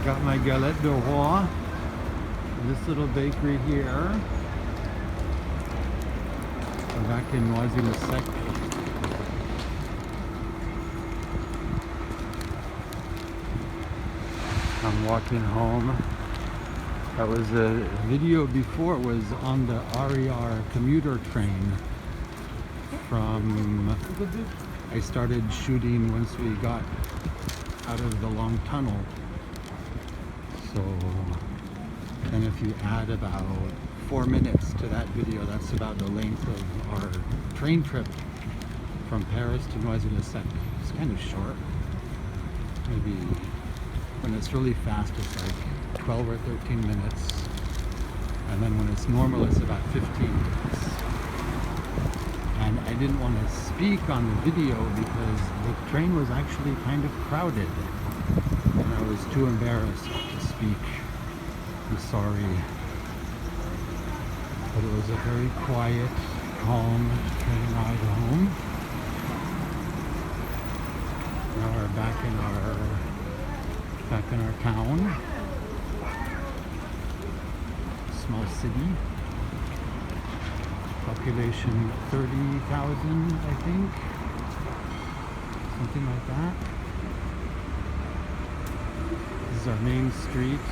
got my galette de roi. This little bakery here. We're back in Noisy-le-Sec. I'm walking home. That was a video before, it was on the RER commuter train from, I started shooting once we got out of the long tunnel. So, and if you add about 4 minutes to that video, that's about the length of our train trip from Paris to Noisy-le-Sec. It's kind of short. Maybe when it's really fast, it's like 12 or 13 minutes. And then when it's normal, it's about 15 minutes. And I didn't want to speak on the video because the train was actually kind of crowded. And I was too embarrassed to speak. I'm sorry. But it was a very quiet, calm train ride home. Now we're back in our town. Small city. Population 30,000, I think. Something like that. This is our main street.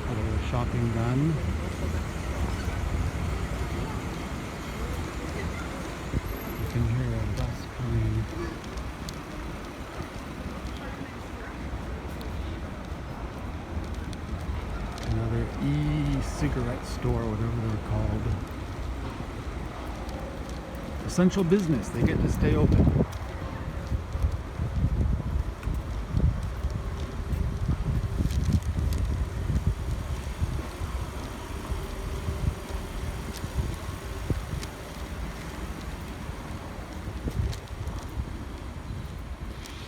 A little shopping done. You can hear a bus coming. Another e-cigarette store, whatever they're called. Essential business, they get to stay open.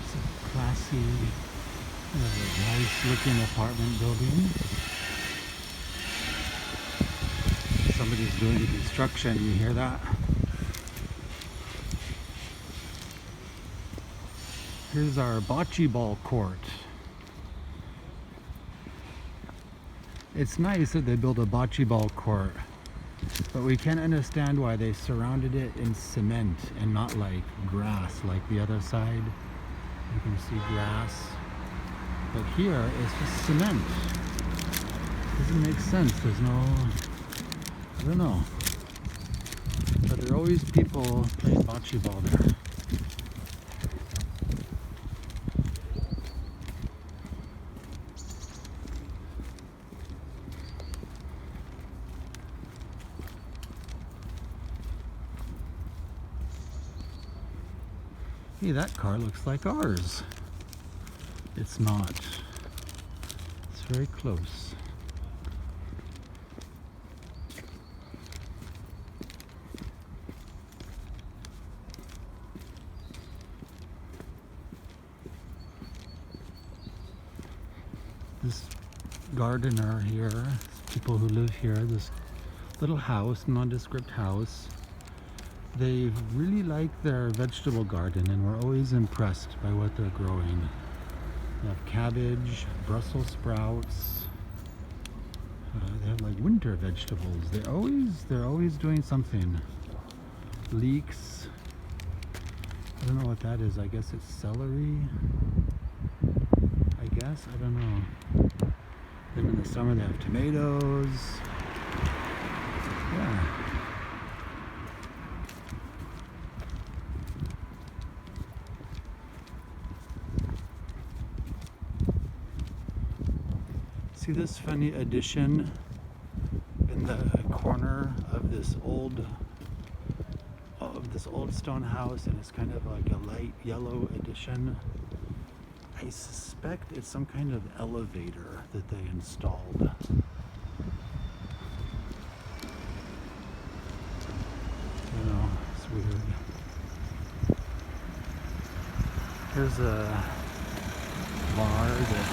It's a classy, nice looking apartment building. Somebody's doing construction, you hear that? Here's our bocce ball court. It's nice that they built a bocce ball court, but we can't understand why they surrounded it in cement and not like grass like the other side. You can see grass, but here it's just cement. Doesn't make sense. There's no, I don't know. But there are always people playing bocce ball there. Hey, that car looks like ours. It's not. It's very close. This gardener here, people who live here, this little house, nondescript house, they really like their vegetable garden and we're always impressed by what they're growing. They have cabbage, Brussels sprouts, they have like winter vegetables. They're always doing something. Leeks, I don't know what that is. I guess it's celery. I don't know. Then in the summer they have tomatoes. Yeah. See this funny addition in the corner of this old stone house, and it's kind of like a light yellow addition. I suspect it's some kind of elevator that they installed. I don't know, it's weird. Here's a bar that...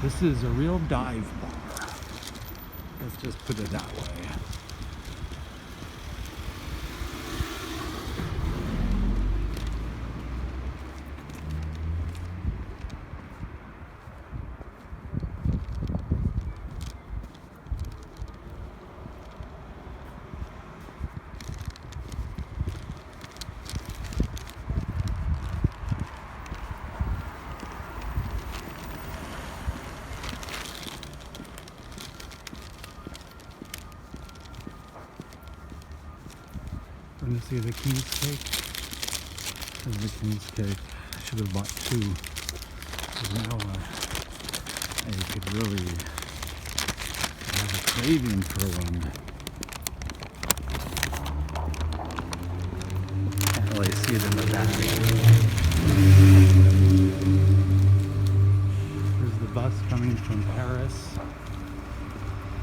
This is a real dive bar. Let's just put it that way. Want to see the king's cake? There's the king's cake. I should have bought two. But now I could really have a craving for one. Can't really see it in the back. There's the bus coming from Paris,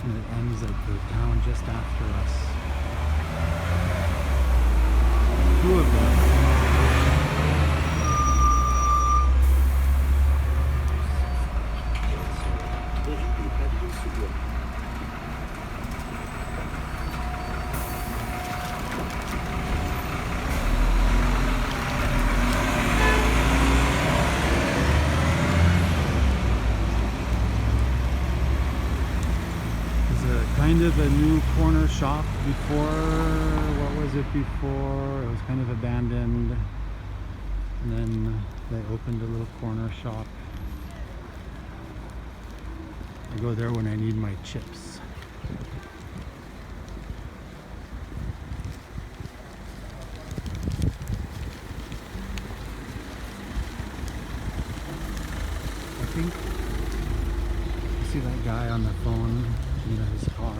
and it ends at the town just after us. Two of them. Kind of a new corner shop before. What was it before? It was kind of abandoned, and then they opened a little corner shop. I go there when I need my chips. I think you see that guy on the phone in his car.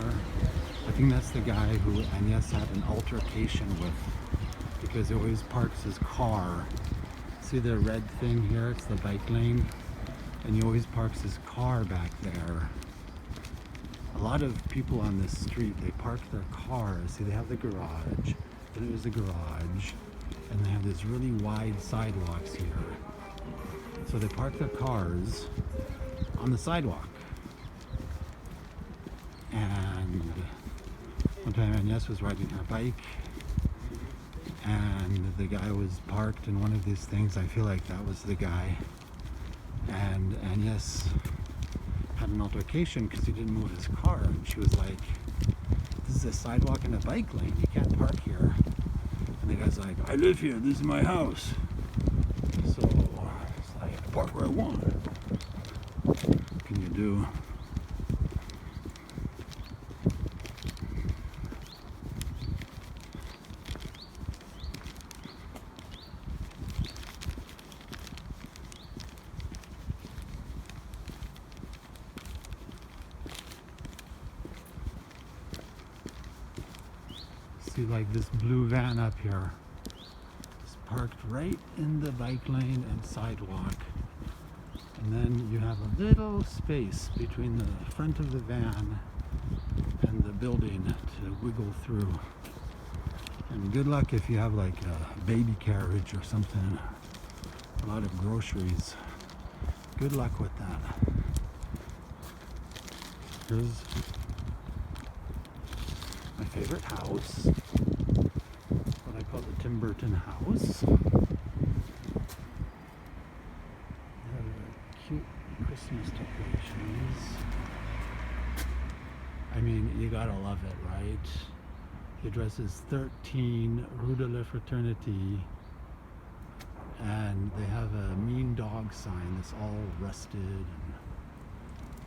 I think that's the guy who Agnes had an altercation with, because he always parks his car. See the red thing here? It's the bike lane, and he always parks his car back there. A lot of people on this street, they park their cars. See, they have the garage, then there's the garage, and they have these really wide sidewalks here. So they park their cars on the sidewalk. And one time Agnes was riding her bike, and the guy was parked in one of these things. I feel like that was the guy. And Agnes had an altercation because he didn't move his car. And she was like, this is a sidewalk and a bike lane. You can't park here. And the guy's like, I live here. This is my house. So it's like, I park where I want. What can you do? See, like this blue van up here. It's parked right in the bike lane and sidewalk. And then you have a little space between the front of the van and the building to wiggle through. And good luck if you have like a baby carriage or something, a lot of groceries. Good luck with that. Here's my favorite house, what I call the Tim Burton house. Cute Christmas decorations. I mean, you gotta love it, right? The address is 13 Rue de la Fraternité, and they have a mean dog sign that's all rusted, and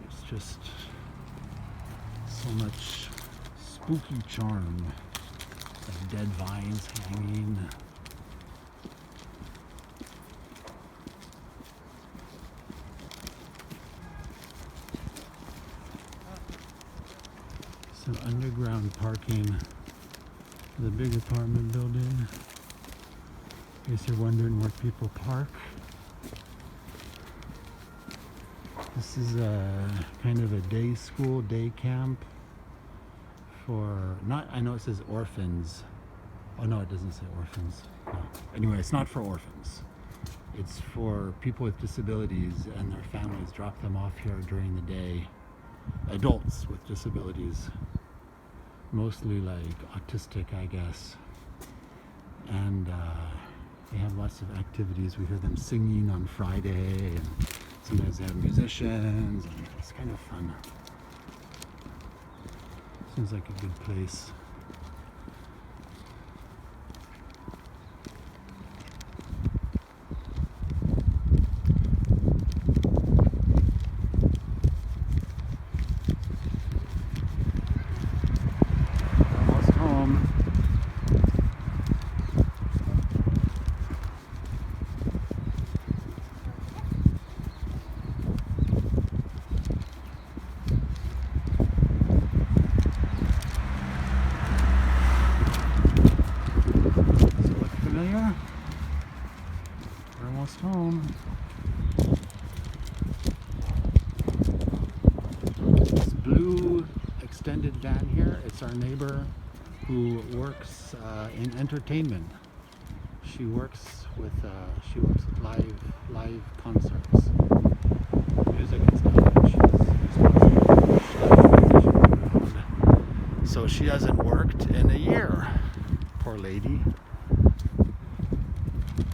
it's just so much spooky charm, like dead vines hanging. Some underground parking for the big apartment building. In case you're wondering where people park. This is a kind of a day school, day camp for, not, I know it says orphans. Oh no, it doesn't say orphans. No. Anyway, it's not for orphans. It's for people with disabilities and their families. Drop them off here during the day. Adults with disabilities. Mostly like autistic, I guess. And they have lots of activities. We hear them singing on Friday, and sometimes they have musicians, and it's kind of fun. Seems like a good place. Almost home. home. This blue extended van here, it's our neighbor who works in entertainment. She works with live concerts, music and stuff. So she hasn't worked in a year. Poor lady.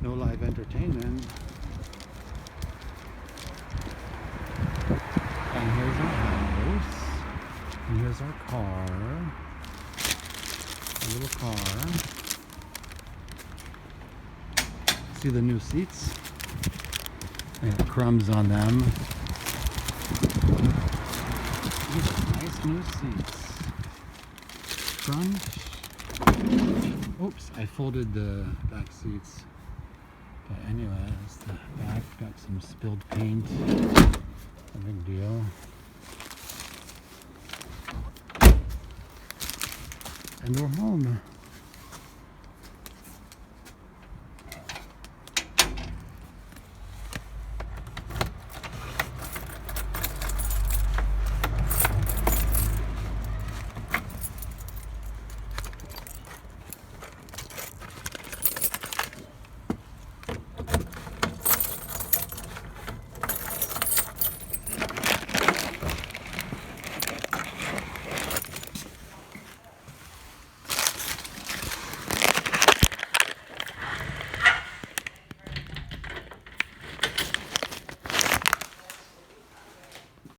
No live entertainment. And here's our house. And here's our car. A little car. See the new seats? They have crumbs on them. These are nice new seats. Front. Oops, I folded the back seats. But anyways, the back got some spilled paint. No big deal. And we're home.